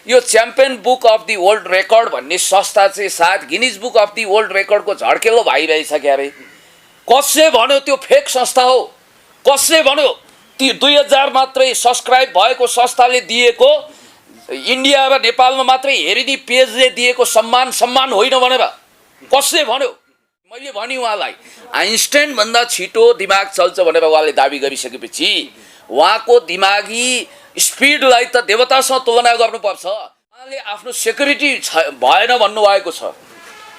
यो champion book of the world record भन्ने संस्था चाहिँ सायद Guinness book of the world रेकर्डको झड्केलो भइरहेछ क्या अरे। कसले भन्यो त्यो फेक संस्था हो? कसले भन्यो? ती 2000 मात्रै सब्सक्राइब भएको संस्थाले दिएको इन्डिया र नेपालमा मात्रै हेरिदी पेजले दिएको सम्मान होइन भनेर कसले भन्यो? मैले भने उहाँलाई आइन्स्टाइन भन्दा छिटो दिमाग चल्छ भनेर उहाँले दाबी गरिसकेपछि उहाँको दिमागी स्पिडलाई त देवतासँग तुलना गर्नुपर्छ। उहाँले आफ्नो सेक्युरिटी भएन भन्नुभएको छ।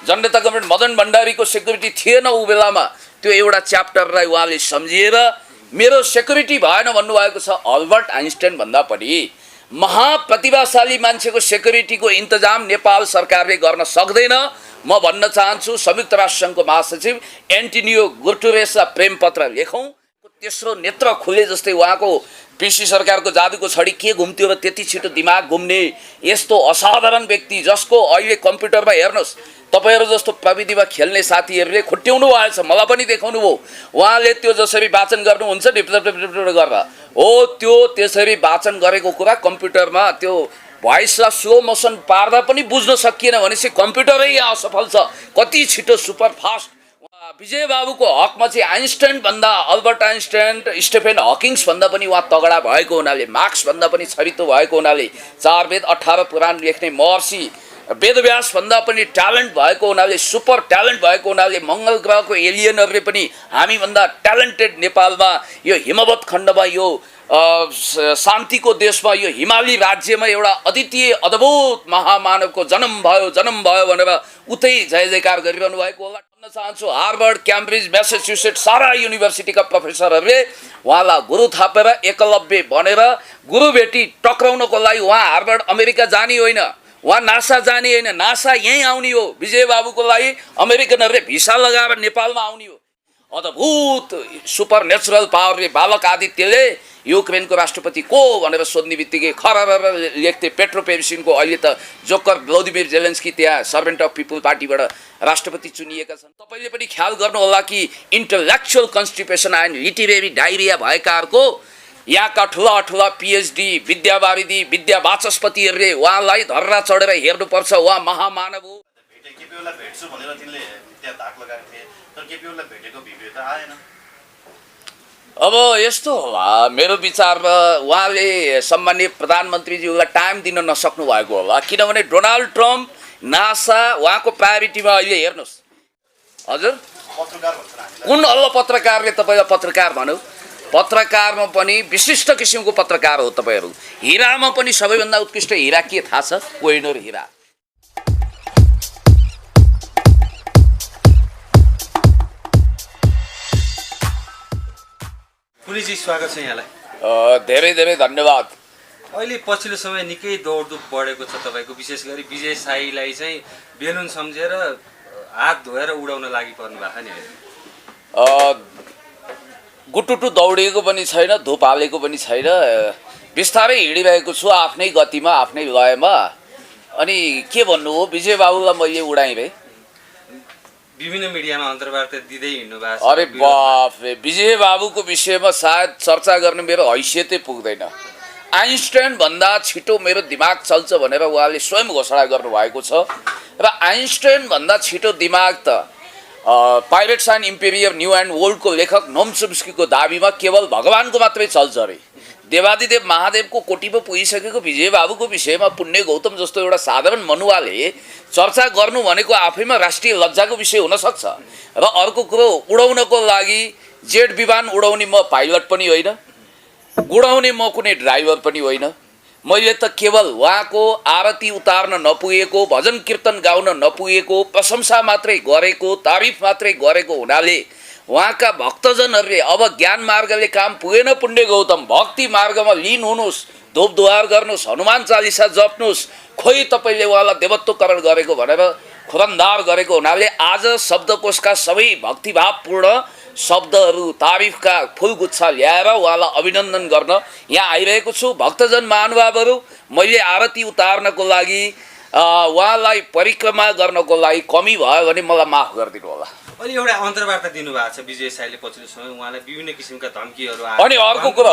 जनता गभर्मेन्ट मदन भण्डारीको सेक्युरिटी थिएन ऊ बेलामा, त्यो एउटा च्याप्टरलाई उहाँले सम्झिएर मेरो सेक्युरिटी भएन भन्नुभएको छ। अल्बर्ट आइन्स्टाइन भन्दा पनि महाप्रतिभाशाली मान्छेको सेक्युरिटीको इन्तजाम नेपाल सरकारले गर्न सक्दैन। म भन्न चाहन्छु संयुक्त राष्ट्र सङ्घको महासचिव एन्टोनियो गुटेरेसलाई प्रेम पत्र लेखौँ। तेस्रो नेत्र खुले जस्तै उहाँको पिसी सरकारको जादुको छडी के घुम्थ्यो र त्यति छिटो दिमाग घुम्ने यस्तो असाधारण व्यक्ति जसको अहिले कम्प्युटरमा हेर्नुहोस् तपाईहरु जस्तो प्रविधिमा खेल्ने साथीहरूले खुट्ट्याउनु भएछ। मलाई पनि देखाउनु भयो। उहाँले त्यो जसरी वाचन गर्नुहुन्छ डिप्लप गरेर हो त्यो त्यसरी वाचन गरेको कुरा कम्प्युटरमा त्यो भोइसलाई स्लो मोसन पार्दा पनि बुझ्न सकिएन भनेपछि कम्प्युटरै असफल छ। कति छिटो सुपर फास्ट। विजय बाबुको हकमा चाहिँ आइन्स्टाइन भन्दा अल्बर्ट आइन्स्टाइन स्टेफेन हकिङ्स भन्दा पनि उहाँ तगडा भएको हुनाले मार्क्स भन्दा पनि छरितो भएको हुनाले 4 वेद 18 पुराण लेख्ने महर्षि वेदव्यास भन्दा पनि ट्यालेन्ट भएको हुनाले सुपर ट्यालेन्ट भएको हुनाले मंगल ग्रहको एलियनहरूले पनि हामी भन्दा ट्यालेन्टेड नेपालमा यो हिमवत खण्डमा यो शान्तिको देशमा यो हिमाली राज्यमा एउटा अद्वितीय अद्भुत महामानवको जन्म भयो भनेर उतै जय जयकार गरिरहनु भएको होला। भन्न चाहन्छु हार्वर्ड क्याम्ब्रिज म्यासाचुसेट्स सारा युनिभर्सिटीका प्रोफेसरहरूले उहाँलाई गुरु थापेर एकलव्य बनेर गुरु भेटी टक्राउनको लागि उहाँ हार्वर्ड अमेरिका जाने होइन, उहाँ नासा जाने होइन, नासा यहीँ आउने हो। विजय बाबुको लागि अमेरिकनहरूले भिसा लगाएर नेपालमा आउने हो। अद्भुत सुपर नेचुरल पावरले बालक आदित्यले युक्रेनको राष्ट्रपति को भनेर सोध्ने बित्तिकै खरर लेख्थे पेट्रो पेरिसिनको अहिले त जोकर भ्लादिमिर जेलेन्स्की त्यहाँ सर्भेन्ट अफ पिपल पार्टीबाट राष्ट्रपति चुनिएका छन्। तपाईले पनि ख्याल गर्नु होला कि intellectual constipation and literary diarrhoea भएकाहरूको यहाँका ठुला पिएचडी विद्यावारिधी विद्या वाचस्पतिहरूले उहाँलाई धर्रा चढेर हेर्नुपर्छ। उहाँ महामानव हो। अब यस्तो होला मेरो विचारमा उहाँले सम्माननीय प्रधानमन्त्रीज्यूलाई टाइम दिन नसक्नु भएको होला। किनभने डोनाल्ड ट्रम्प नासा उहाँको प्रायोरिटीमा अहिले हेर्नुहोस्। हजुर कुन अल्ल पत्रकारले तपाईलाई पत्रकार भन्यो? पत्रकारमा पनि विशिष्ट किसिमको पत्रकार हो तपाईहरु। हिरामा पनि सबैभन्दा उत्कृष्ट हिरा के थाहा छ? कोहिनूर हिरा। पुलिसजी स्वागत छ यहाँलाई। धेरै धेरै धन्यवाद। अहिले पछिल्लो समय निकै दौडधुप बढेको छ तपाईको, विशेष गरी विजय साईलाई चाहिँ बेलुन सम्झेर हात धोएर उडाउन लागि पर्नु भएको नि। गुटुटु दौडिएको पनि छैन, धुप हालेको पनि छैन। बिस्तारै हिँडिरहेको छु आफ्नै गतिमा आफ्नै लयमा। अनि के भन्नु हो विजय बाबुलाई मैले उडाएँ रे। विभिन्न मिडियामा अन्तर्वार्ता दिँदै हिँड्नु भएको छ। अरे बाफ रे, विजय बाबुको विषयमा सायद चर्चा गर्ने मेरो हैसियतै पुग्दैन। आइन्स्टाइन भन्दा छिटो मेरो दिमाग चल्छ भनेर उहाँले स्वयं घोषणा गर्नुभएको छ र आइन्स्टाइन भन्दा छिटो दिमाग त pirates and emperor new and वर्ल्डको लेखक नोम चोम्स्कीको दाबीमा केवल भगवानको मात्रै चल्छ अरे। देवादिदेव महादेवको कोटीमा पुगिसकेको विजय बाबुको विषयमा पुण्य गौतम जस्तो एउटा साधारण मनुवाले चर्चा गर्नु भनेको आफैमा राष्ट्रिय लज्जाको विषय हुन सक्छ। र अर्को कुरो उडाउनको लागि जेट विमान उडाउने म पाइलट पनि होइन, उडाउने म कुनै ड्राइभर पनि होइन। मैले त केवल उहाँको आरती उतार्न नपुगेको, भजन कीर्तन गाउन नपुगेको, प्रशंसा मात्रै गरेको, तारिफ मात्रै गरेको हुनाले उहाँका भक्तजनहरूले अब ज्ञान मार्गले काम पुगेन पुण्य गौतम, भक्ति मार्गमा लीन हुनुहोस्, धूप दुहार गर्नुहोस्, हनुमान चालिसा जप्नुहोस्, खोइ तपाईँले उहाँलाई देवत्वकरण गरेको भनेर खुरन्दार गरेको हुनाले आज शब्दकोशका सबै भक्तिभावपूर्ण शब्दहरू तारिफका फुलगुच्छा ल्याएर उहाँलाई अभिनन्दन गर्न यहाँ आइरहेको छु। भक्तजन महानुभावहरू, मैले आरती उतार्नको लागि उहाँलाई परिक्रमा गर्नको लागि कमी भयो भने मलाई माफ गरिदिनु होला। अनि एउटा अन्तर्वार्ता दिनुभएको छ विजय साईले पछिल्लो समय उहाँलाई विभिन्न किसिमका धम्कीहरू अनि अर्को कुरा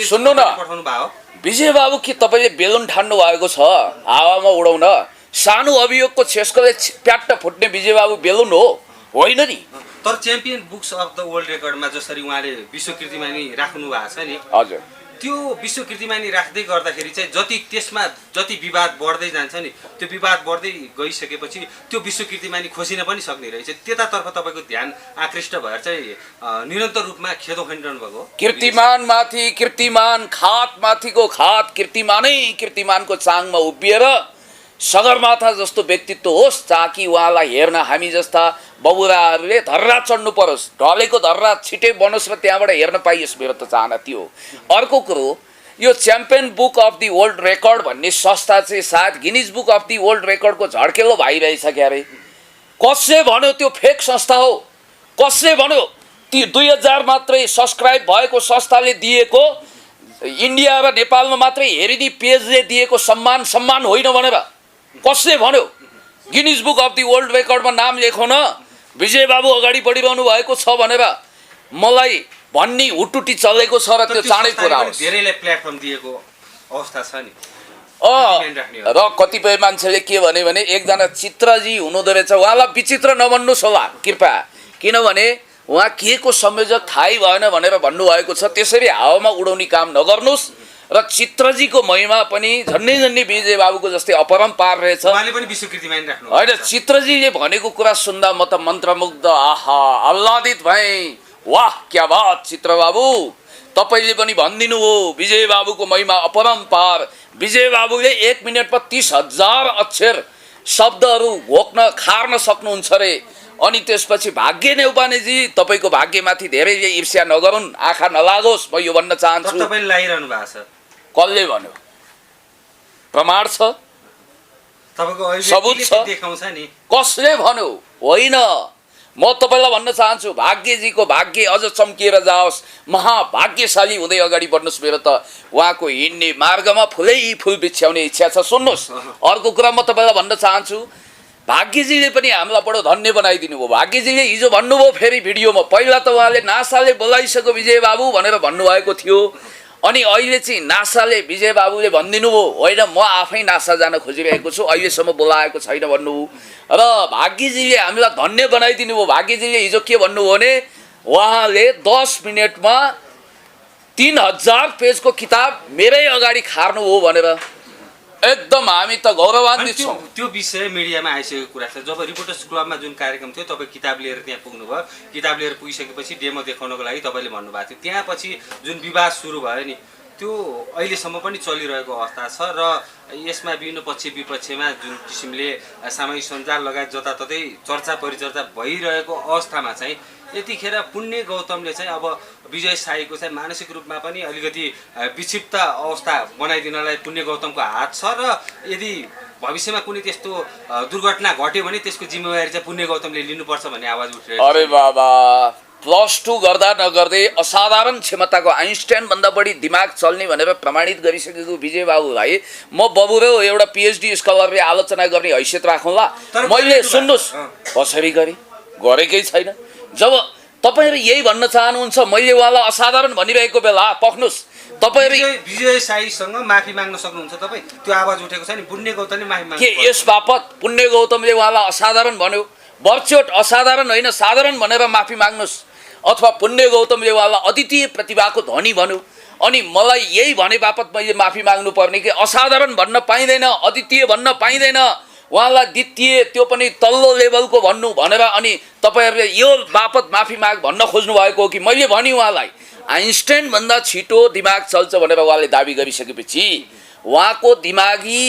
सुन्नु न, पठाउनु भयो विजय बाबु के तपाईँले बेलुन ठान्नु भएको छ हावामा उडाउन? सानो अभियोगको छेस्कोले प्याट्ट फुट्ने विजय बाबु बेलुन हो होइन नि? तर champion books of the world रेकर्डमा जसरी उहाँले विश्व कीर्तिमानी राख्नु भएको छ नि, हजुर, त्यो विश्व कीर्तिमानी राख्दै गर्दाखेरि चाहिँ त्यसमा जति विवाद बढ्दै जान्छ नि, त्यो विवाद बढ्दै गइसकेपछि त्यो विश्व कीर्तिमानी खोसिन पनि सक्ने रहेछ। त्यतातर्फ तपाईँको ध्यान आकृष्ट भएर चाहिँ निरन्तर रूपमा खेदो खनिरहनु भएको हो। कीर्तिमान माथि कीर्तिमान, खात माथिको खात, कीर्तिमानै कीर्तिमानको चाङमा उभिएर सगरमाथा जस्तो व्यक्तित्व होस् ताकि उहाँलाई हेर्न हामी जस्ता बबुराहरूले धर्रा चढ्नु परोस्, ढलेको धर्रा छिटै बनोस् र त्यहाँबाट हेर्न पाइयोस्, मेरो त चाहना त्यो हो। अर्को कुरो, यो champion book of the world record भन्ने संस्था चाहिँ सायद Guinness book of the world रेकर्डको झड्केलो भइरहेछ अरे। कसले भन्यो त्यो फेक संस्था हो? कसले भन्यो ती 2000 मात्रै सब्सक्राइब भएको संस्थाले दिएको इन्डिया र नेपालमा मात्रै हेरिदी पेजले दिएको सम्मान होइन भनेर कसले भन्यो? Guinness book of the world रेकर्डमा नाम लेखाउन विजय बाबु अगाडि बढिरहनु भएको छ भनेर मलाई भन्ने हुटुटी चलेको छ र त्यो चाँडै पुरा होस्। धेरैलाई प्लेटफर्म दिएको अवस्था छ नि। र कतिपय मान्छेले के भने एकजना चित्रजी हुनुहुँदो रहेछ, उहाँलाई विचित्र नभन्नुहोस् होला कृपया, किनभने उहाँ के को संयोजक थाहै भएन भनेर भन्नुभएको छ। त्यसरी हावामा उडाउने काम नगर्नुहोस् र चित्रजीको महिमा पनि झन्डै विजय बाबुको जस्तै अपरम्पार रहेछ। उहाँले पनि विश्व कीर्तिमानी राख्नु होइन, चित्रजीले भनेको कुरा सुन्दा म त मन्त्रमुग्ध, आहा आह्लादित भएँ। वाह क्या बात चित्र बाबु, तपाईँले पनि भनिदिनु हो विजय बाबुको महिमा अपरम्पार। विजय बाबुले 1 मिनटमा 30,000 अक्षर शब्दहरू घोक्न खार्न सक्नुहुन्छ अरे। अनि त्यसपछि भाग्य नेउपानेजी, तपाईँको भाग्यमाथि धेरैले ईर्ष्या नगरून्, आँखा नलागोस्, म यो भन्न चाहन्छु। तपाईँले लागिरहनु भएको छ। कसले भन्यो? प्रमाण छ, सबुत छ, देखाउँछ नि। कसले भन्यो? होइन, म तपाईँलाई भन्न चाहन्छु भाग्यजीको भाग्य अझ चम्किएर जाओस्, महाभाग्यशाली हुँदै अगाडि बढ्नुहोस्। मेरो त उहाँको हिँड्ने मार्गमा फुलै फुल बिछ्याउने इच्छा छ। सुन्नुहोस्, अर्को कुरा म तपाईँलाई भन्न चाहन्छु, भाग्यजीले पनि हामीलाई बडो धन्य बनाइदिनु भयो। भाग्यजीले हिजो भन्नुभयो फेरि भिडियोमा, पहिला त उहाँले नासाले बोलाइसक्यो विजय बाबु भनेर भन्नुभएको थियो, अनि अहिले चाहिँ नासाले विजय बाबुले भनिदिनु भयो होइन म आफै नासा जान खोजिरहेको छु, अहिलेसम्म बोलाएको छैन भन्नुभयो। र भाग्यजीले हामीलाई धन्य बनाइदिनु भयो। भाग्यजीले हिजो के भन्नुभयो भने उहाँले 10 मिनटमा 3000 पेजको किताब मेरै अगाडि खार्नु हो भनेर। एकदम हामी त गौरवान्वित छौँ। त्यो विषय मिडियामा आइसकेको कुरा छ। जब रिपोर्टर्स क्लबमा जुन कार्यक्रम थियो, तपाईँ किताब लिएर त्यहाँ पुग्नुभयो, किताब लिएर पुगिसकेपछि डेमो देखाउनको लागि तपाईँले भन्नुभएको थियो। त्यहाँ पछि जुन विवाद सुरु भयो नि, त्यो अहिलेसम्म पनि चलिरहेको अवस्था छ र यसमा विभिन्न पक्ष विपक्षमा जुन किसिमले सामाजिक सञ्जाल लगायत जताततै चर्चा परिचर्चा भइरहेको अवस्थामा चाहिँ यतिखेर पुण्य गौतमले चाहिँ अब विजय साईको चाहिँ मानसिक रूपमा पनि अलिकति विक्षिप्त अवस्था बनाइदिनलाई पुण्य गौतमको हात छ र यदि भविष्यमा कुनै त्यस्तो दुर्घटना घट्यो भने त्यसको जिम्मेवारी चाहिँ पुण्य गौतमले लिनुपर्छ भन्ने आवाज उठिरहेको छ। अरे बाबा, +2 गर्दा नगर्दै असाधारण क्षमताको आइन्स्टाइन भन्दा बढी दिमाग चल्ने भनेर प्रमाणित गरिसकेको विजय बाबुलाई म बबु र एउटा PhD स्कलरले आलोचना गर्ने हैसियत राखौँला। मैले सुन्नुहोस् कसरी गरेकै छैन। जब तपाईँहरू यही भन्न चाहनुहुन्छ मैले उहाँलाई असाधारण भनिरहेको बेला पख्नुहोस्, तपाईँहरू विजय साईसँग माफी माग्न सक्नुहुन्छ। तपाईँ त्यो आवाज उठेको छ नि, पुण्य गौतमले माफी माग्नु के यस बापत पुण्य गौतमले उहाँलाई असाधारण भन्यो? बर्चोट असाधारण होइन साधारण भनेर माफी माग्नुहोस्। अथवा पुण्य गौतमले उहाँलाई अद्वितीय प्रतिभाको धनी भन्यो, अनि मलाई यही भने बापत मैले माफी माग्नु पर्ने कि असाधारण भन्न पाइँदैन, अद्वितीय भन्न पाइँदैन, उहाँलाई द्वितीय त्यो पनि तल्लो लेभलको भन्नु भनेर अनि तपाईँहरूले यो बापत माफी माग भन्न खोज्नु भएको हो कि मैले भने उहाँलाई आइन्स्टाइन भन्दा छिटो दिमाग चल्छ भनेर उहाँले दाबी गरिसकेपछि उहाँको दिमागी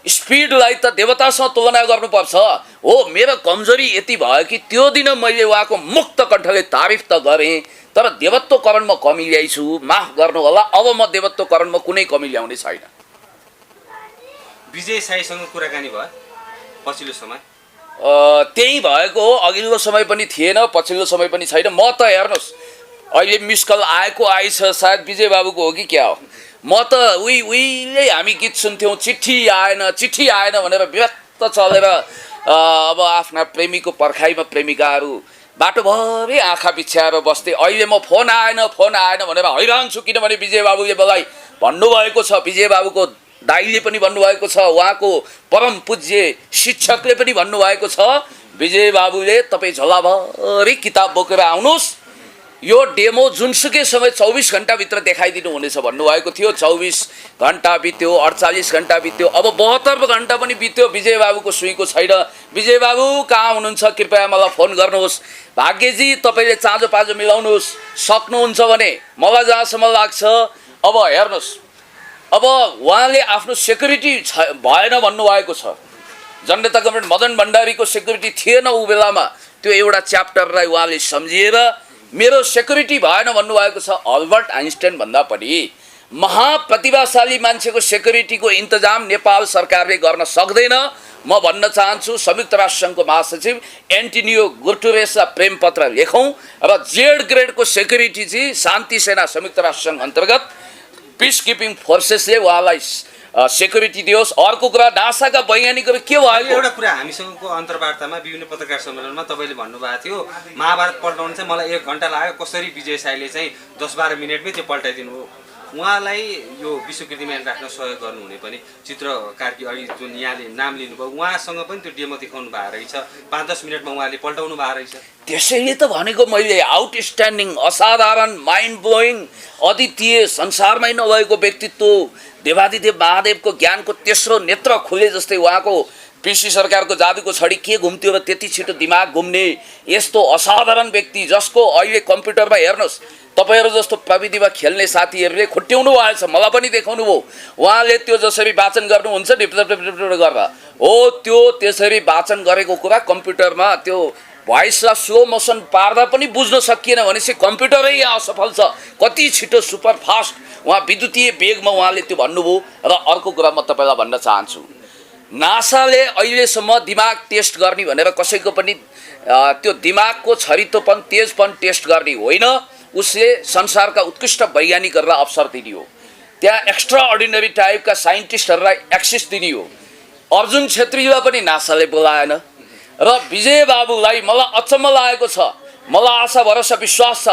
स्पिडलाई त देवतासँग तुलना गर्नुपर्छ हो। मेरो कमजोरी यति भयो कि त्यो दिन मैले उहाँको मुक्त कण्ठले तारिफ त गरेँ, तर देवत्वकरणमा कमी ल्याइछु, माफ गर्नु होला। अब म देवत्वकरणमा कुनै कमी ल्याउने छैन। विजय साईसँग कुराकानी भयो पछिल्लो समय? त्यही भएको हो, अघिल्लो समय पनि थिएन, पछिल्लो समय पनि छैन। म त हेर्नुहोस् अहिले मिस कल आएको आइछ, सायद विजय बाबुको हो कि क्या हो। म त उहिले हामी गीत सुन्थ्यौँ, चिठी आएन भनेर व्यस्त चलेर अब आफ्ना प्रेमीको पर्खाइमा प्रेमिकाहरू बाटोभरि आँखा बिछ्याएर बस्थे। अहिले म फोन आएन भनेर हैरान छु, किनभने विजय बाबुले मलाई भन्नुभएको छ, विजय बाबुको दाइले पनि भन्नुभएको छ, उहाँको परम पूज्य शिक्षकले पनि भन्नुभएको छ, विजय बाबुले तपाईँ झोलाभरि किताब बोकेर आउनुहोस्, यो डेमो जुनसुकै समय 24 घण्टाभित्र देखाइदिनु हुनेछ भन्नुभएको थियो। 24 घण्टा बित्यो, 48 घण्टा बित्यो, अब 72 घण्टा पनि बित्यो, विजय बाबुको सुईको छैन। विजय बाबु कहाँ हुनुहुन्छ, कृपया मलाई फोन गर्नुहोस्। भाग्यजी तपाईँले चाँजो पाँजो मिलाउनुहोस्, सक्नुहुन्छ भने। मलाई जहाँसम्म लाग्छ अब हेर्नुहोस्, अब उहाँले आफ्नो सेक्युरिटी भएन भन्नुभएको छ। जनता गभर्मेन्ट मदन भण्डारीको सेक्युरिटी थिएन ऊ बेलामा, त्यो एउटा च्याप्टरलाई उहाँले सम्झिएर मेरो सेक्युरिटी भएन भन्नुभएको छ। अल्बर्ट आइन्स्टाइन भन्दा पनि महाप्रतिभाशाली मान्छेको सेक्युरिटीको इन्तजाम नेपाल सरकारले गर्न सक्दैन। म भन्न चाहन्छु, संयुक्त राष्ट्रसङ्घको महासचिव एन्टोनियो गुटेरेसलाई प्रेम पत्र लेखौँ र जेड ग्रेडको सेक्युरिटी चाहिँ शान्ति सेना संयुक्त राष्ट्रसङ्घ अन्तर्गत पिस किपिङ फोर्सेसले उहाँलाई सेक्युरिटी दियोस्। अर्को कुरा, नासाका वैज्ञानिकहरू के भयो? एउटा कुरा हामीसँगको अन्तर्वार्तामा विभिन्न पत्रकार सम्मेलनमा तपाईँले भन्नुभएको थियो, महाभारत पल्टाउनु चाहिँ मलाई 1 घण्टा लाग्यो, कसरी विजय साईले चाहिँ 10-12 मिनटमै त्यो पल्टाइदिनु हो। उहाँलाई यो विश्वकृतिमा राख्न सहयोग गर्नुहुने पनि चित्रकारकी अघि जुन यहाँले नाम लिनुभयो, उहाँसँग पनि त्यो डेमो देखाउनु भएको रहेछ, 5-10 मिनटमा उहाँले पल्टाउनु भएको रहेछ। त्यसैले त भनेको मैले, आउटस्ट्यान्डिङ, असाधारण, माइन्ड ब्लोइङ, अद्वितीय, संसारमै नभएको व्यक्तित्व, देवादिदेव महादेवको ज्ञानको तेस्रो नेत्र खुले जस्तै उहाँको पिसी सरकारको जादुको छडी के घुम्थ्यो र त्यति छिटो दिमाग घुम्ने यस्तो असाधारण व्यक्ति, जसको अहिले कम्प्युटरमा हेर्नुहोस्, तपाईँहरू जस्तो प्रविधिमा खेल्ने साथीहरूले खुट्ट्याउनु भएछ, मलाई पनि देखाउनु भयो। उहाँले त्यो जसरी वाचन गर्नुहुन्छ डिप्ट गरेर हो, त्यो त्यसरी वाचन गरेको कुरा कम्प्युटरमा त्यो भोइसलाई स्लो मोसन पार्दा पनि बुझ्न सकिएन भनेपछि कम्प्युटरै यहाँ असफल छ। कति छिटो सुपर फास्ट उहाँ विद्युतीय वेगमा उहाँले त्यो भन्नुभयो। र अर्को कुरा म तपाईँलाई भन्न चाहन्छु, नासाले अहिलेसम्म दिमाग टेस्ट गर्ने भनेर कसैको पनि त्यो दिमागको छरितोपन, तेजपन टेस्ट गर्ने होइन, उसले संसारका उत्कृष्ट वैज्ञानिकहरूलाई अवसर दिने हो, त्यहाँ एक्स्ट्रा अर्डिनरी टाइपका साइन्टिस्टहरूलाई एक्सेस दिने हो। अर्जुन छेत्रीलाई पनि नासाले बोलाएन। र विजय बाबुलाई मलाई अचम्म लागेको छ, मलाई आशा भरोसा विश्वास छ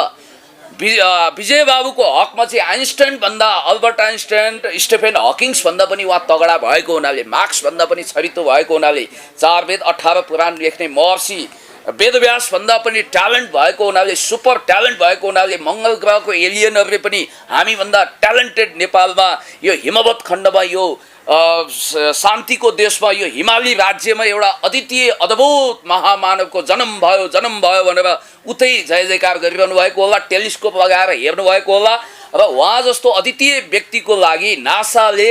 विजय बाबुको हकमा चाहिँ आइन्स्टाइन भन्दा, अल्बर्ट आइन्स्टाइन, स्टेफेन हकिङ्स भन्दा पनि उहाँ तगडा भएको हुनाले, मार्क्स भन्दा पनि छरितो भएको हुनाले, 4 वेद 18 पुराण लेख्ने महर्षि वेदव्यास भन्दा पनि ट्यालेन्ट भएको हुनाले, सुपर ट्यालेन्ट भएको हुनाले, मङ्गल ग्रहको एलियनहरूले पनि हामीभन्दा ट्यालेन्टेड नेपालमा, यो हिमवत खण्डमा, यो शान्तिको देशमा, यो हिमाली राज्यमा एउटा अद्वितीय अद्भुत महामानवको जन्म भयो भनेर उतै जय जयकार गरिरहनु भएको होला, टेलिस्कोप लगाएर हेर्नु भएको होला। र उहाँ जस्तो अद्वितीय व्यक्तिको लागि नासाले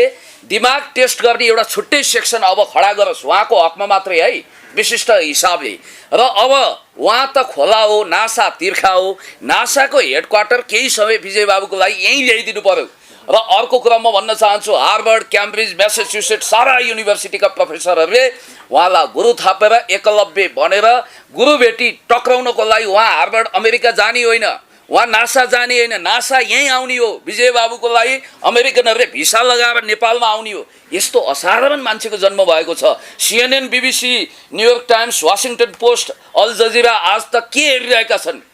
दिमाग टेस्ट गर्ने एउटा छुट्टै सेक्सन अब खडा गरोस्, उहाँको हकमा मात्रै है, विशिष्ट हिसाबले। र अब उहाँ त खोला हो, नासा तिर्खा हो, नासाको हेडक्वार्टर केही समय विजय बाबुको लागि यहीँ ल्याइदिनु पर्यो। र अर्को कुरा म भन्न चाहन्छु, हार्वर्ड, क्याम्ब्रिज, म्यासाचुसेट्स सारा युनिभर्सिटीका प्रोफेसरहरूले उहाँलाई गुरु थापेर एकलव्य बनेर गुरु भेटी टक्राउनको लागि उहाँ हार्वर्ड अमेरिका जाने होइन, उहाँ नासा जाने होइन, नासा यहीँ आउने हो। विजय बाबुको लागि अमेरिकनहरूले भिसा लगाएर नेपालमा आउने हो। यस्तो असाधारण मान्छेको जन्म भएको छ। CNN, BBC, New York Times, Washington Post, al Jazeera, Aaj Tak के हेरिरहेका छन्?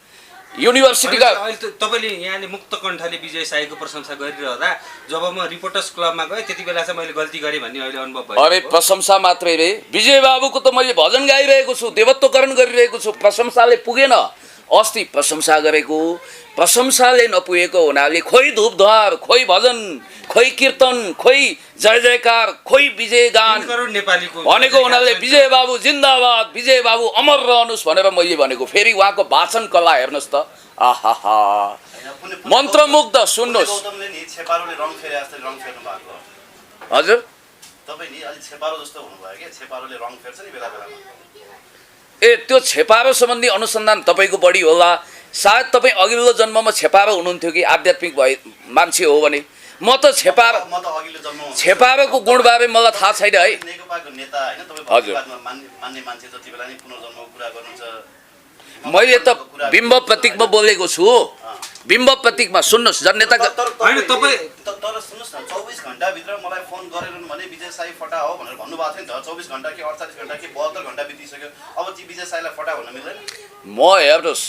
युनिभर्सिटीका तपाईँले यहाँले मुक्त कण्ठले विजय साईको प्रशंसा गरिरहँदा जब म रिपोर्टर्स क्लबमा गएँ त्यति बेला चाहिँ मैले गल्ती गरेँ भन्ने अहिले अनुभव भयो। अरे प्रशंसा मात्रै रे, विजय बाबुको त मैले भजन गाइरहेको छु, देवत्वकरण गरिरहेको छु, प्रशंसाले पुगेन। अस्ति प्रशंसा गरेको, प्रशंसाले नपुगेको हुनाले खोइ धुपधुवार, खोइ भजन, खोइ कीर्तन, खोइ जय जयकार, खोइ विजय गान भनेको हुनाले विजय बाबु जिन्दाबाद, विजय बाबु अमर रहनुहोस् भनेर मैले भनेको। फेरि उहाँको वाचन कला हेर्नुहोस् त, आहा मन्त्रमुग्ध। सुन्नुहोस् हजुर, ए त्यो छेपारो सम्बन्धी अनुसन्धान तपाईँको बढी होला। सायद तपाईँ अघिल्लो जन्ममा छेपारो हुनुहुन्थ्यो कि आध्यात्मिक मान्छे हो भने। म त छेपारोको गुणबारे मलाई थाहा छैन है। हजुर, मैले त बिम्ब प्रतीकमा बोलेको छु। बिम्ब प्रतीकमा सुन्नुहोस् जननेताको होइन, तपाईँ तर सुन्नुहोस् न 24 घण्टाभित्र मलाई फोन गरेनन् भने विजय साई फटा हो भनेर भन्नुभएको थियो नि त 24 घण्टा कि 48 घण्टा कि 72 घण्टा बितिसक्यो अब चाहिँ विजय साईलाई फटा भन्न मिल्दैन म हेर्नुहोस्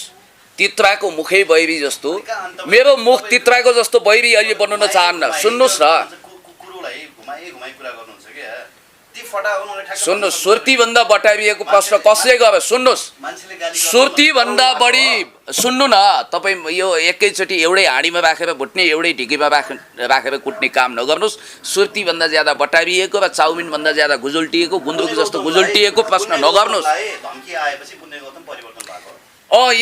तित्राको मुखै बैरी जस्तो मेरो मुख तित्राको जस्तो बैरी अहिले बन्नु चाहन्न सुन्नुहोस् न कुकुरलाई घुमाई कुरा गर्नुहुन्छ के ती फटा उनीहरुले ठ्याक्क सुन्नुहोस् सुर्तीभन्दा बटाइएको प्रश्न कसले गर्यो सुन्नुहोस् मान्छेले गाली गर्छ सुर्तीभन्दा बढी सुन्नु न तपाईँ यो एकैचोटि एउटै हाँडीमा राखेर भुट्ने एउटै ढिकीमा राखेर कुट्ने काम नगर्नुहोस् सुर्तीभन्दा ज्यादा बटाइएको र चाउमिनभन्दा ज्यादा गुजुल्टिएको गुन्द्रुक जस्तो गुजुल्टिएको प्रश्न नगर्नुहोस् धम्की आएपछि पुण्य गौतम परिवर्तन भएको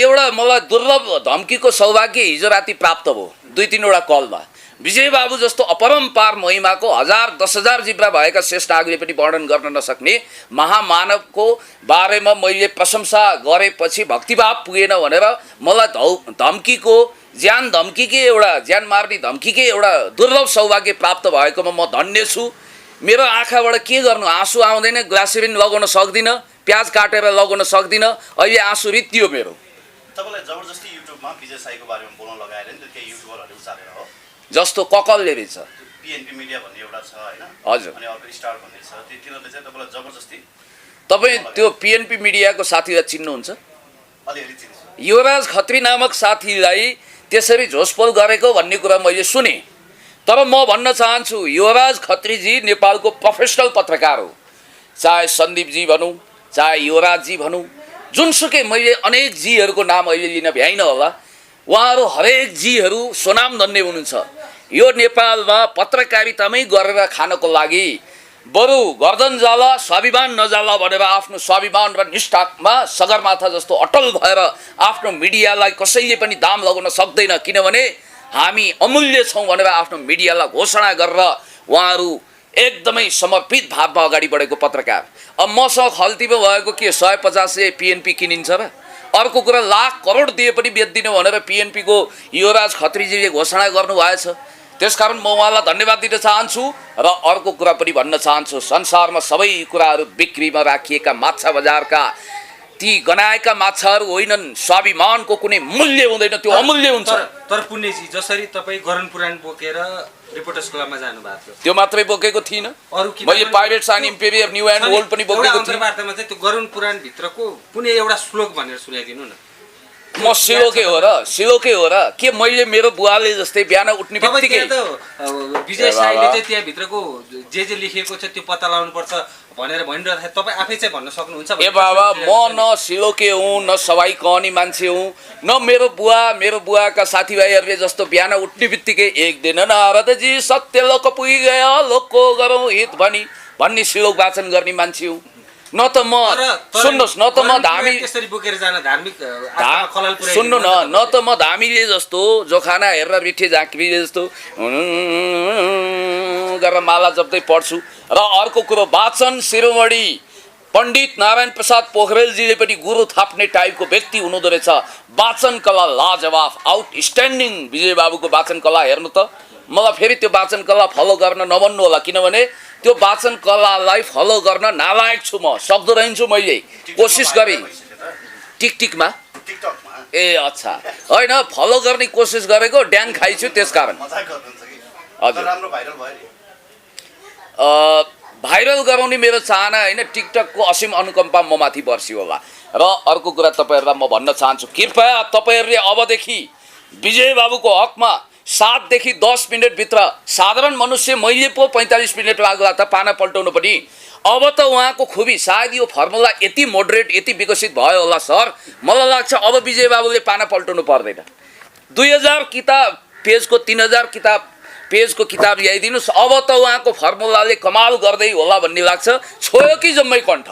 एउटा मलाई दुर्लभ धम्कीको सौभाग्य हिजो राति प्राप्त भयो 2-3 कलमा विजय बाबु जस्तो अपरम्पार महिमाको 1000-10,000 जिब्रा भएका श्रेष्ठ नागले पनि वर्णन गर्न नसक्ने महामानवको बारेमा मैले प्रशंसा गरेपछि भक्तिभाव पुगेन भनेर मलाई धम्कीको ज्यान मार्ने धम्कीकै एउटा दुर्लभ सौभाग्य प्राप्त भएकोमा म धन्य छु मेरो आँखाबाट के गर्नु आँसु आउँदैन ग्लासेरिन लगाउन सक्दिनँ प्याज काटेर लगाउन सक्दिनँ अहिले आँसु रित्तियो मेरो तपाईलाई जबरजस्ती युट्युबमा विजय साईको बारेमा बोल्न लगाएर नि त्यो युट्युबरहरूले उचालेर हो जस्तो ककलले रहेछ पिएनपी मिडिया भन्ने एउटा छ हैन हजुर अनि अर्को स्टार भन्ने छ तिनीहरूले चाहिँ तपाईलाई जबरजस्ती तपाईँ त्यो पिएनपी मिडियाको साथीलाई चिन्नुहुन्छ अलिअलि चिन्छु युवराज खत्री नामक साथीलाई त्यसरी झोसपोल गरेको भन्ने कुरा मैले सुने तर म भन्न चाहन्छु युवराज खत्रीजी नेपालको प्रोफेसनल पत्रकार हो चाहे सन्दीपजी भनौँ चाहे युवराजजी भनौँ जुनसुकै मैले अनेक जीहरूको नाम अहिले लिन भ्याइन होला उहाँहरू हरेक जीहरू स्वनामधन्य हुनुहुन्छ यो नेपालमा पत्रकारितामै गरेर खानको लागि बरु गर्दन जाला स्वाभिमान नजाला भनेर आफ्नो स्वाभिमान र निष्ठामा सगरमाथा जस्तो अटल भएर आफ्नो मिडियालाई कसैले पनि दाम लगाउन सक्दैन किनभने हामी अमूल्य छौँ भनेर आफ्नो मिडियालाई घोषणा गरेर उहाँहरू एकदमै समर्पित भावमा अगाडि बढेको पत्रकार अब मसँग खल्तीमा भएको के 150 पिएनपी किनिन्छ र अर्को कुरा लाख करोड दिए पनि बेच्दिनँ भनेर पिएनपीको युवराज खत्रीजीले घोषणा गर्नुभएछ त्यसकारण म उहाँलाई धन्यवाद दिन चाहन्छु र अर्को कुरा पनि भन्न चाहन्छु संसारमा सबै कुराहरू बिक्रीमा राखिएका माछा बजारका ती गनाएका माछाहरू होइनन् स्वाभिमानको कुनै मूल्य हुँदैन त्यो अमूल्य हुन्छ तर पुण्यजी जसरी तपाईँ गरुण पुराण बोकेर रिपोर्टर्स क्लबमा जानु भएको थियो त्यो मात्रै बोकेको थिइनँ अरु मैले pirates and emperor new and old पनि बोकेको थिएँ अन्तर्वार्तामा चाहिँ त्यो गरुण पुराण भित्रको कुनै एउटा श्लोक भनेर सुनाइदिनु न म सिलोके हो र के मैले मेरो बुवाले जस्तै बिहान उठ्ने बित्तिकै विजय साईले चाहिँ त्यहाँ भित्रको जे लेखिएको छ त्यो पत्ता लगाउनु पर्छ भनेर भनिरहँदाखेरि तपाईँ आफै चाहिँ भन्न सक्नुहुन्छ ए बाबा म न सिलोके हुँ न सवाई कहनी मान्छे हुँ न मेरो बुवाका साथीभाइहरूले जस्तो बिहान उठ्ने बित्तिकै एक दिन नारदजी सत्य लोक पुगी गयो लोकको गरौँ हित भन्ने श्लोक वाचन गर्ने मान्छे हुँ न त म सुन्नुहोस् न त म धामी त्यसरी बोकेर जान धार्मिक आस्थामा खलल पुर्याइदिनु सुन्नु न त म धामीले जस्तो जोखाना हेरेर रिठे झाँक्रीले जस्तो गरेर माला जप्दै पढ्छु र अर्को कुरो वाचन शिरोमणि पण्डित नारायण प्रसाद पोखरेलजीले पनि गुरु थाप्ने टाइपको व्यक्ति हुनुहुँदो रहेछ वाचन कला लाजवाब आउटस्ट्यान्डिङ विजय बाबुको वाचन कला हेर्नु त मलाई फेरि त्यो वाचन कला फलो गर्न नभन्नु होला किनभने त्यो वाचन कलालाई फलो गर्न नालायक छु म सक्दो रहन्छु मैले कोसिस गरेँ टिकटिकमा ए अच्छा होइन फलो गर्ने कोसिस गरेको ड्याङ खाइछु त्यसकारण हजुर भाइरल गराउने मेरो चाहना होइन टिकटकको असीम अनुकम्पा म माथि बर्सियो होला र अर्को कुरा तपाईँहरूलाई म भन्न चाहन्छु कृपया तपाईँहरूले अबदेखि विजय बाबुको हकमा 7 देखि 10 मिनटभित्र साधारण मनुष्य मैले पो 45 मिनट लाग्ला त पाना पल्टाउनु पनि अब त उहाँको खुबी सायद यो फर्मुला यति मोडरेट यति विकसित भयो होला सर मलाई लाग्छ अब विजय बाबुले पाना पल्टाउनु पर्दैन 2000 किताब पेजको 3000 किताब पेजको किताब ल्याइदिनुहोस् अब त उहाँको फर्मुलाले कमाल गर्दै होला भन्ने लाग्छ छोयो कि जम्मै कण्ठ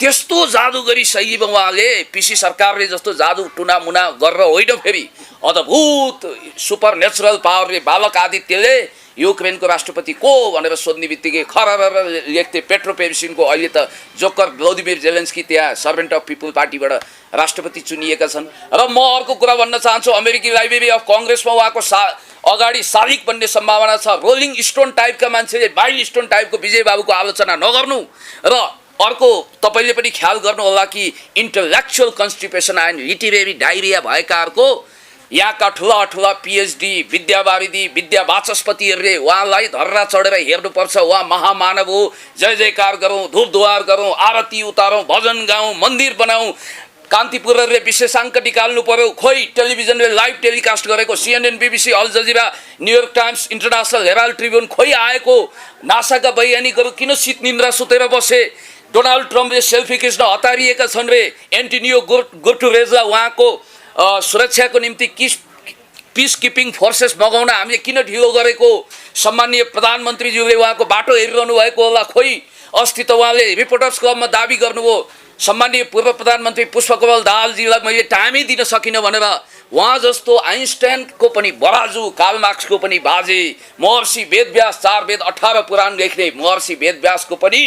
त्यस्तो जादुगरी शैलीमा उहाँले पिसी सरकारले जस्तो जादु टुनामुना गरेर होइन फेरि अद्भुत सुपर नेचुरल पावरले बालक आदित्यले युक्रेनको राष्ट्रपति को भनेर सोध्ने बित्तिकै खरर लेख्थे पेट्रो पेभसिनको अहिले त जोकर भ्लादिमिर जेलेन्स्की त्यहाँ सर्भेन्ट अफ पिपुल पार्टीबाट राष्ट्रपति चुनिएका छन् र म अर्को कुरा भन्न चाहन्छु अमेरिकी लाइब्रेरी अफ कङ्ग्रेसमा उहाँको अगाडि शालिक बन्ने सम्भावना छ रोलिङ स्टोन टाइपका मान्छेले माइल स्टोन टाइपको विजय बाबुको आलोचना नगर्नु र अर्को तपाईँले पनि ख्याल गर्नु होला कि intellectual constipation and literary diarrhoea भएकाहरूको यहाँका ठुला ठुला पिएचडी विद्यावारिधी विद्या वाचस्पतिहरूले उहाँलाई धर्रा चढेर हेर्नुपर्छ। उहाँ महामानव हो, जय जयकार गरौँ, धुपधुवार गरौँ, आरती उतारौँ, भजन गाउँ, मन्दिर बनाऊँ। कान्तिपुरहरूले विशेषाङ्क निकाल्नु पर्यो। खोइ टेलिभिजनले लाइभ टेलिकास्ट गरेको CNN, BBC, Al Jazeera, New York Times, International Herald Tribune खोइ आएको। नासाका वैज्ञानिकहरू किन शीत निन्द्रा सुतेर बसे? डोनाल्ड ट्रम्पले सेल्फी खिच्न हतारिएका छन् रे। एन्टोनियो गुटेरेसलाई उहाँको सुरक्षाको निम्ति पिस किपिङ फोर्सेस मगाउन हामीले किन ढिलो गरेको? सम्माननीय प्रधानमन्त्रीज्यूले उहाँको बाटो हेरिरहनु भएको होला। खोइ अस्ति त उहाँले रिपोर्टर्स क्लबमा दाबी गर्नुभयो सम्माननीय पूर्व प्रधानमन्त्री पुष्पकमल दाहालजीलाई मैले टाइमै दिन सकिनँ भनेर। उहाँ जस्तो आइन्स्टाइनको पनि बराजु, कार्ल मार्क्सको पनि बाजे, महर्षि वेदव्यास 4 वेद 18 पुराण लेख्ने महर्षि वेदव्यासको पनि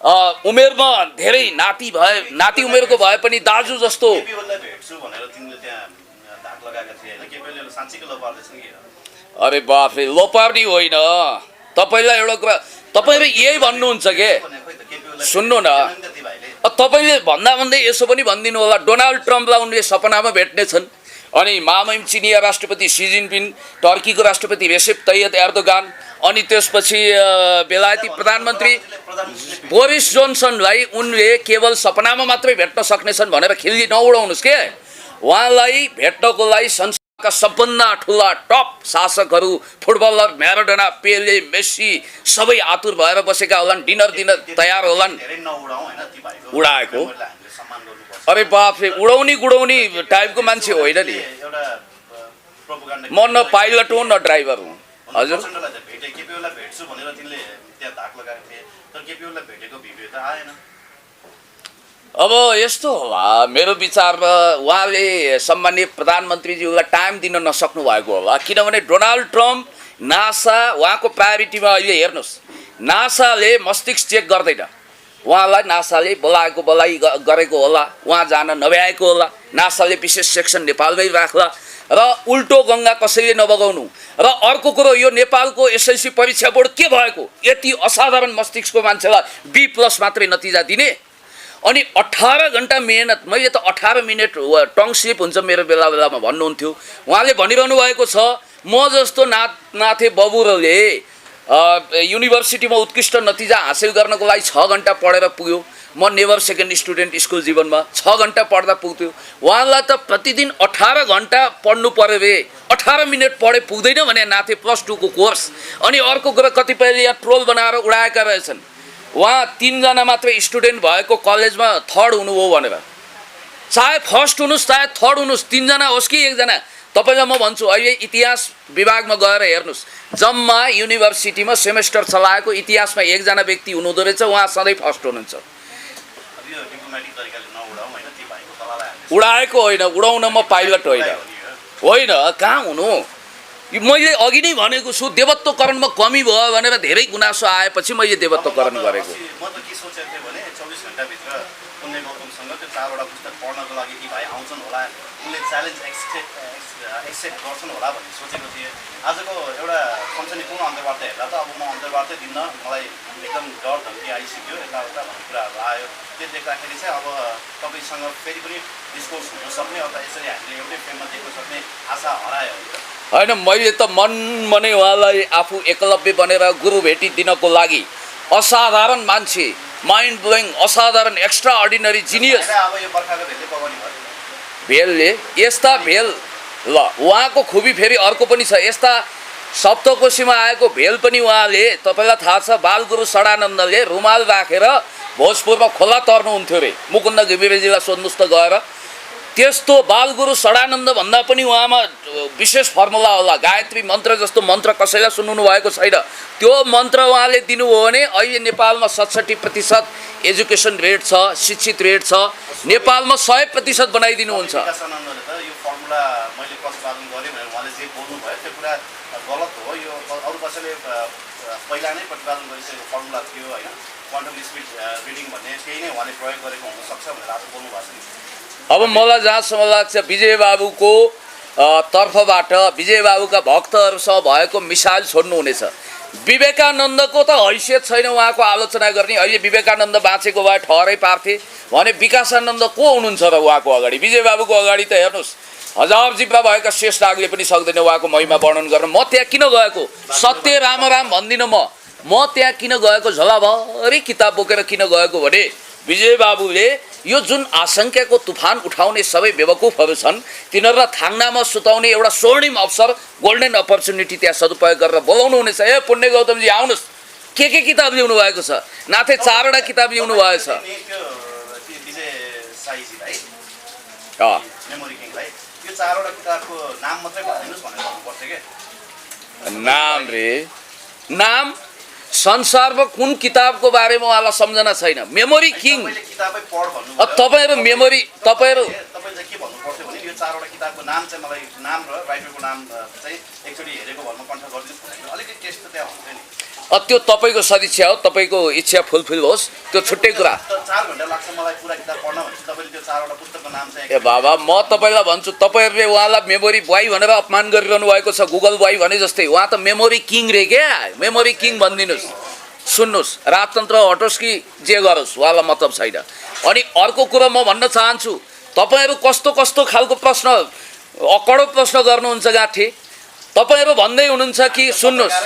उमेरमा धेरै नाति उमेरको भए पनि दाजु जस्तो। केपीओललाई भेट्छु भनेर तिमीले त्यहाँ धाक लगाएका थिए होइन? केपीओलले साँच्चीकै लोपार्दैछन् कि? अरे बाफ रे, लोपार्ने होइन। तपाईँलाई एउटा कुरा, तपाईँले यही भन्नुहुन्छ के? सुन्नु न, तपाईँले भन्दै यसो पनि भनिदिनु होला, डोनाल्ड ट्रम्पलाई उनले सपनामा भेट्नेछन्। अनि महामहिम चिनिया राष्ट्रपति सी जिनपिङ, टर्कीको राष्ट्रपति रेसेप तैयब एर्दोगान, अनि त्यसपछि बेलायती प्रधानमन्त्री बोरिस जोन्सनलाई उनले केवल सपनामा मात्रै भेट्न सक्नेछन् भनेर खिल्ली नउडाउनुहोस् के। उहाँलाई भेट्नको लागि संसारका सबभन्दा ठुला टप शासकहरू, फुटबलर म्याराडोना, पेले, मेस्सी सबै आतुर भएर बसेका होलान्। डिनर तयार होलान्। उडाएको? अरे बाफ रे, उडाउने टाइपको मान्छे होइन नि म। न पाइलट हुँ न ड्राइभर हुँ। हजुर अब यस्तो होला मेरो विचारमा, उहाँले सम्माननीय प्रधानमन्त्रीज्यूलाई टाइम दिन नसक्नु भएको होला। किनभने डोनाल्ड ट्रम्प, नासा उहाँको प्रायोरिटीमा अहिले हेर्नुहोस्। नासाले मस्तिष्क चेक गर्दैन, उहाँलाई नासाले बोलाइ गरेको होला, उहाँ जान नभ्याएको होला। नासाले विशेष सेक्सन नेपालमै राख्ला र उल्टो गङ्गा कसैले नबगाउनु। र अर्को कुरो, यो नेपालको SLC परीक्षा बोर्ड के भएको? यति असाधारण मस्तिष्कको मान्छेलाई B+ मात्रै नतिजा दिने। अनि 18 घन्टा मेहनत, मैले त 18 मिनट टङ स्लिप हुन्छ मेरो बेलामा भन्नुहुन्थ्यो। उहाँले भनिरहनु भएको छ म जस्तो नाथे बबुरले युनिभर्सिटीमा उत्कृष्ट नतिजा हासिल गर्नको लागि 6 घन्टा पढेर पुग्यो। म नेभर सेकेन्ड स्टुडेन्ट स्कुल जीवनमा 6 घन्टा पढ्दा पुग्थ्यो। उहाँलाई त प्रतिदिन 18 घन्टा पढ्नु पर्यो रे। 18 मिनट पढे पुग्दैन भने नाथे +2 को कोर्स। अनि अर्को कुरा, कतिपयले यहाँ ट्रोल बनाएर उडाएका रहेछन्। उहाँ 3 जना मात्रै स्टुडेन्ट भएको कलेजमा 3rd हुनुभयो भनेर। चाहे फर्स्ट हुनुहोस् चाहे 3rd हुनुहोस्, 3 जना होस् कि 1 जना, तपाईँलाई म भन्छु अहिले इतिहास विभागमा गएर हेर्नुहोस्। जम्मा युनिभर्सिटीमा सेमेस्टर चलाएको इतिहासमा 1 जना व्यक्ति हुनुहुँदो रहेछ, उहाँ सधैँ फर्स्ट हुनुहुन्छ। उडाएको होइन, उडाउन म पाइलट होइन। कहाँ हुनु? मैले अघि नै भनेको छु, देवत्वकरणमा कमी भयो भनेर धेरै गुनासो आएपछि मैले देवत्वकरण गरेको। म त के सोचेको थिएँ भने 24 घन्टाभित्र पुण्य गौतमसँग त्यो 4वटा पुस्तक पढ्नको लागि ती भाइ आउँछन् होला, उनले च्यालेन्ज एक्सेप्ट गर्छन् होला भन्ने सोचेको थिएँ। आजको एउटा कम्पनीपूर्ण अन्तर्वार्ता हेर्दा त अब म अन्तर्वार्तै दिन मलाई एकदम डर धम्की आइसक्यो, यताउता भन्ने कुराहरू आयो। त्यो देख्दाखेरि चाहिँ अब तपाईँसँग फेरि पनि डिस्कोर्स हुन सक्ने अथवा यसरी हामीले एउटै फ्रेममा देख्न सक्ने आशा हरायो होइन। मैले त मनै उहाँलाई आफू एकलव्य बनेर गुरु भेटिदिनको लागि असाधारण मान्छे, माइन्ड ब्लोइङ, असाधारण एक्स्ट्रा अर्डिनरी जिनियस। अब यो बर्खाको भेलले पगाउने भयो। भेलले यस्ता भेल, ल उहाँको खुबी फेरि अर्को पनि छ। यस्ता सप्तकोशीमा आएको भेल पनि उहाँले, तपाईँलाई थाहा छ बालगुरु सडानन्दले रुमाल राखेर भोजपुरमा खोला तर्नुहुन्थ्यो रे। मुकुन्द घिमिरेजीलाई सोध्नुहोस् त गएर। त्यस्तो बालगुरु सडानन्द भन्दा पनि उहाँमा विशेष फर्मुला होला। गायत्री मन्त्र जस्तो मन्त्र कसैलाई सुन्नु भएको छैन। त्यो मन्त्र उहाँले दिनुभयो भने अहिले नेपालमा 67% एजुकेसन रेट छ, शिक्षित रेट छ। नेपालमा 100% बनाइदिनुहुन्छ। विकासानन्दले त यो फर्मुला मैले प्रतिपादन गरेँ भनेर उहाँले जे बोल्नुभयो त्यो कुरा गलत हो। यो अरू कसैले पहिला नै प्रतिपादन गरिसकेको फर्मुला थियो होइन। क्वान्टम स्पिड रिडिङ भन्ने त्यही नै उहाँले प्रयोग गरेको हुनसक्छ भनेर आज बोल्नु भएको छ। अब मलाई जहाँसम्म लाग्छ विजय बाबुको तर्फबाट विजय बाबुका भक्तहरूसँग भएको मिसाल छोड्नुहुनेछ। विवेकानन्दको त हैसियत छैन उहाँको आलोचना गर्ने। अहिले विवेकानन्द बाँचेको भए ठहरै पार्थे भने विकासानन्द को हुनुहुन्छ र उहाँको अगाडि? विजय बाबुको अगाडि त हेर्नुहोस् हजार जिब्रा भएका शेष नागले पनि सक्दैन उहाँको महिमा वर्णन गर्न। म त्यहाँ किन गएको, सत्य राम राम भन्दिनँ म त्यहाँ किन गएको, झोलाभरि किताब बोकेर किन गएको भने विजय बाबुले यो जुन आशंकाको तुफान उठाउने सबै बेवकुफहरू छन् तिनीहरूलाई थाङ्नामा सुताउने एउटा स्वर्णिम अवसर, गोल्डन अपर्च्युनिटी त्यहाँ सदुपयोग गरेर बोलाउनु हुनेछ। ए पुण्य गौतमजी आउनुहोस्, के किताब ल्याउनु भएको छ? नाथे 4वटा किताब ल्याउनु भएछ। नाम रे नाम संसारमा कुन किताबको बारेमा उहाँलाई सम्झना छैन। मेमोरी किङ तपाईँहरू मेमोरी तपाईँहरू के भन्नु पर्थ्यो भने यो 4वटा किताबको नाम चाहिँ मलाई नाम र राइटरको नाम चाहिँ एकचोटि हेरेको भरमा कन्ठ गरिदिनुहोस् भनेको अलिकति टेस्ट त त्यहाँ हुन्थ्यो नि। त्यो तपाईँको सदिच्छा हो, तपाईँको इच्छा फुलफिल होस्, त्यो छुट्टै कुरा। 4 घण्टा लाग्छ मलाई पुरा किताब पढ्न भने तपाईँले त्यो 4वटा पुस्तकको नाम चाहिँ ए बाबा म तपाईँलाई भन्छु, तपाईँहरूले उहाँलाई मेमोरी बोय भनेर अपमान गरिरहनु भएको छ, गुगल बोय भने जस्तै। उहाँ त मेमोरी किङ रे क्या, मेमोरी किङ भनिदिनुहोस्। सुन्नुहोस्, राजतन्त्र हटोस् कि जे गरोस् उहाँलाई मतलब छैन। अनि अर्को कुरा म भन्न चाहन्छु, तपाईँहरू कस्तो कस्तो खालको प्रश्न, अकडो प्रश्न गर्नुहुन्छ गाँठे। तपाईँहरू भन्दै हुनुहुन्छ कि सुन्नुहोस्,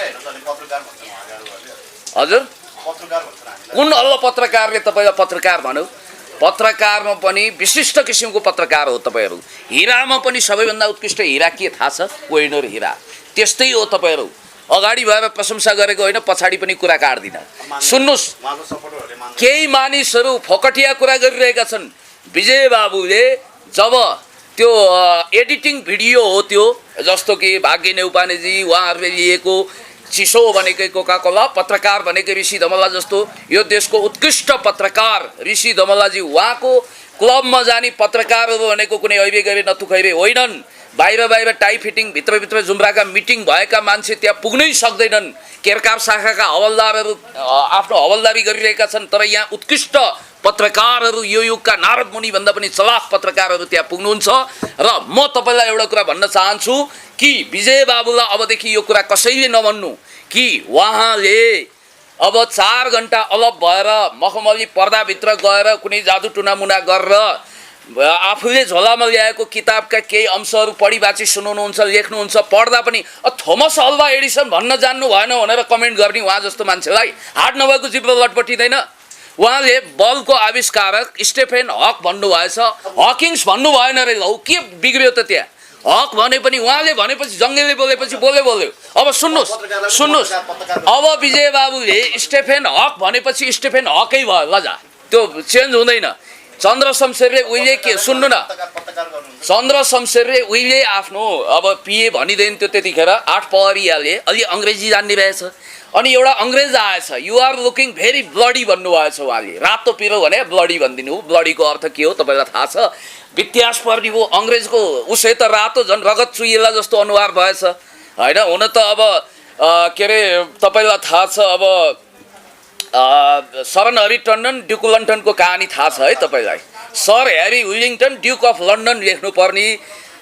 हजुर कुन अल्ल पत्रकारले तपाईँलाई पत्रकार भन्यो? पत्रकारमा पनि विशिष्ट किसिमको पत्रकार हो तपाईँहरू। हिरामा पनि सबैभन्दा उत्कृष्ट हिरा के थाहा छ? कोहिनूर हिरा। त्यस्तै हो तपाईँहरू, अगाडि भएर प्रशंसा गरेको होइन, पछाडि पनि कुरा काट्दिन। सुन्नुहोस्, केही मानिसहरू फोकटिया कुरा गरिरहेका छन्। विजय बाबुले जब त्यो एडिटिङ भिडियो हो त्यो, जस्तो कि भाग्य नेउपानेजी उहाँहरूले लिएको चिसो भनेकै कोका कोला, पत्रकार भनेकै ऋषि धमला जस्तो यो देशको उत्कृष्ट पत्रकार ऋषि धमलाजी, उहाँको क्लबमा जाने पत्रकारहरू भनेको कुनै ऐबे गरे नथुखैरे होइनन्। बाहिर टाई फिटिङ, भित्रभित्र जुम्राका मिटिङ भएका मान्छे त्यहाँ पुग्नै सक्दैनन्। केरकार शाखाका हवलदारहरू आफ्नो हवलदारी गरिरहेका छन्, तर यहाँ उत्कृष्ट पत्रकारहरू, यो युगका नारद मुनि भन्दा पनि चलाक पत्रकारहरू त्यहाँ पुग्नुहुन्छ। र म तपाईँलाई एउटा कुरा भन्न चाहन्छु कि विजय बाबुलाई अबदेखि यो कुरा कसैले नभन्नु कि उहाँले अब 4 घण्टा अलग भएर मखमली पर्दाभित्र गएर कुनै जादु टुनामुना गरेर आफूले झोलामा ल्याएको किताबका केही अंशहरू पढी बाची सुनाउनुहुन्छ, लेख्नुहुन्छ, पढ्दा पनि थोमस अल्वा एडिसन भन्न जान्नु भएन भनेर कमेन्ट गर्ने उहाँ जस्तो मान्छेलाई हात नभएको जिब्रो लटपटिँदैन। उहाँले बलको आविष्कारक स्टेफेन हक भन्नुभएछ, हकिङ्स भन्नु भएन रे। लौ के बिग्रियो त त्यहाँ? हक भने पनि उहाँले भनेपछि जङ्गेले बोलेपछि बोल्यो। अब सुन्नुहोस्, अब विजय बाबुले स्टेफेन हक भनेपछि स्टेफेन हकै भयो, लजा त्यो चेन्ज हुँदैन। चन्द्र शमशेरले उहिले के सुन्नु न, चन्द्र शमशेरले उहिले आफ्नो अब पिए भनिदिनु थियो त्यतिखेर 8 पहरियाले अलि अङ्ग्रेजी जान्ने रहेछ। अनि एउटा अङ्ग्रेज आएछ, you are looking very bloody भन्नुभएछ उहाँले। रातो पिरो भने ब्लडी भनिदिनु, ब्लडीको अर्थ के हो तपाईँलाई थाहा छ? इतिहास पढ्ने हो, अङ्ग्रेजको उसै त रातो झन् रगत चुइएला जस्तो अनुहार भएछ होइन। हुन त अब के अरे तपाईँलाई थाहा छ, अब सर हरी टन्डन ड्युक लन्डनको कहानी थाहा छ है तपाईँलाई? Sir Harry Willington duke of London लेख्नुपर्ने,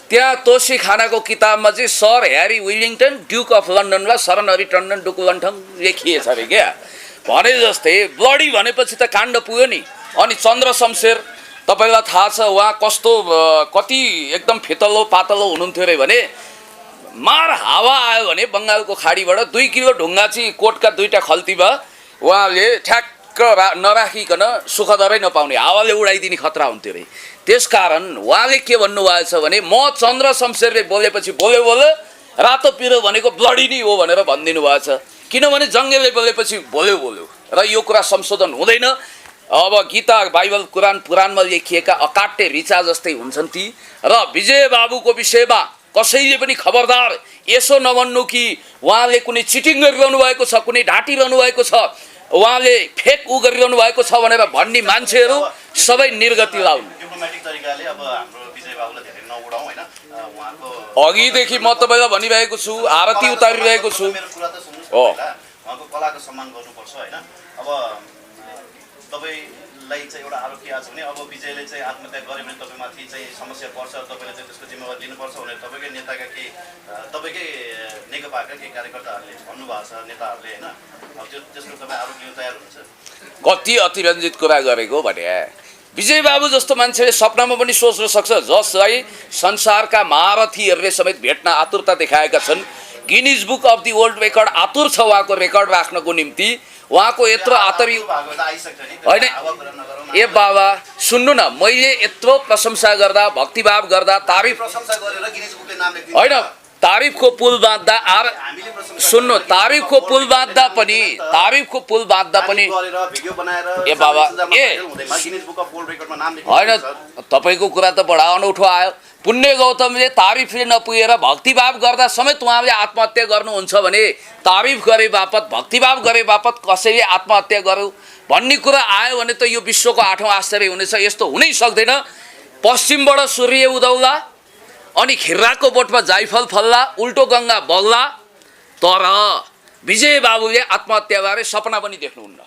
त्यहाँ तोसी खानाको किताबमा चाहिँ sir Harry Willington duke of London वा sir Hari Tandon duke London लेखिएछ अरे क्या। भने जस्तै ब्लडी भनेपछि त काण्ड पुग्यो नि। अनि चन्द्र शमशेर तपाईँलाई थाहा छ उहाँ कस्तो कति एकदम फितलो पातलो हुनुहुन्थ्यो अरे भने, मार हावा आयो भने बङ्गालको खाडीबाट 2 किलो ढुङ्गा चाहिँ कोटका 2टा खल्तीमा उहाँले ठ्याक्क नराखिकन सुखदरै नपाउने, हावाले उडाइदिने खतरा हुन्थ्यो अरे। त्यसकारण उहाँले के भन्नुभएछ भने, म चन्द्र शमशेरले बोलेपछि बोल्यो, रातो पिरो भनेको ब्लडी नै हो भनेर भनिदिनु भएछ। किनभने जङ्गेले बोलेपछि बोल्यो र यो कुरा संशोधन हुँदैन। अब गीता, बाइबल, कुरान, पुराणमा लेखिएका अकाट्य ऋचा जस्तै हुन्छन् ती। र विजय बाबुको विषयमा कसैले पनि खबरदार यसो नभन्नु कि उहाँले कुनै चिटिङ गरिरहनु भएको छ, कुनै ढाँटिरहनु भएको छ, उहाँले फेक गरिरहनु भएको छ भनेर भन्ने मान्छेहरू सबै निर्गति लाउनु। डिप्लोमेटिक तरिकाले अब हाम्रो विजय बाबुलाई धेरै नउडाउँ हैन, उहाँको अघिदेखि म तपाईँलाई भनिरहेको छु, आरती उतारिरहेको छु। मेरो कुरा त सुन्नुहोस् पहिला, उहाँको कलाको सम्मान गर्नुपर्छ हैन। अब तपाईँलाई चाहिँ एउटा आरोप के आछ भने अब विजयले चाहिँ आत्महत्या गर्यो भने तपाईँमाथि चाहिँ समस्या पर्छ, तपाईँले चाहिँ त्यसको जिम्मेवारी लिनुपर्छ भनेर तपाईँकै नेताका केही तपाईँकै नेकपाका केही कार्यकर्ताहरूले भन्नुभएको छ, नेताहरूले हैन। अब त्यसको तपाईँ आरोप लिन तयार हुनुहुन्छ? कति अतिरञ्जित कुरा गरेको भने विजय बाबु जस्तो मान्छेले सपनामा पनि सोच्न सक्छ जसलाई संसारका महारथीहरूले समेत भेट्न आतुरता देखाएका छन्। Guinness book of the world record आतुर छ उहाँको रेकर्ड राख्नको निम्ति। उहाँको यत्रो आतरी होइन। ए बाबा सुन्नु न, मैले यत्रो प्रशंसा गर्दा भक्तिभाव गर्दा तारिफ होइन, तारिफको पुल बाँध्दा सुन्नु, तारिफको पुल बाँध्दा पनि ए बाबा होइन, तपाईँको कुरा त बडा अनौठो आयो। पुण्य गौतमले तारिफले नपुगेर भक्तिभाव गर्दा समेत उहाँले आत्महत्या गर्नुहुन्छ भने तारिफ गरे बापत भक्तिभाव गरे बापत कसैले आत्महत्या गर्यो भन्ने कुरा आयो भने त यो विश्वको 8औं आश्चर्य हुनेछ। यस्तो हुनै सक्दैन। पश्चिमबाट सूर्य उदाउला अनि खिर्राको बोटमा जाइफल फल्ला, उल्टो गङ्गा बग्ला, तर विजय बाबुले आत्महत्याबारे सपना पनि देख्नुहुन्न।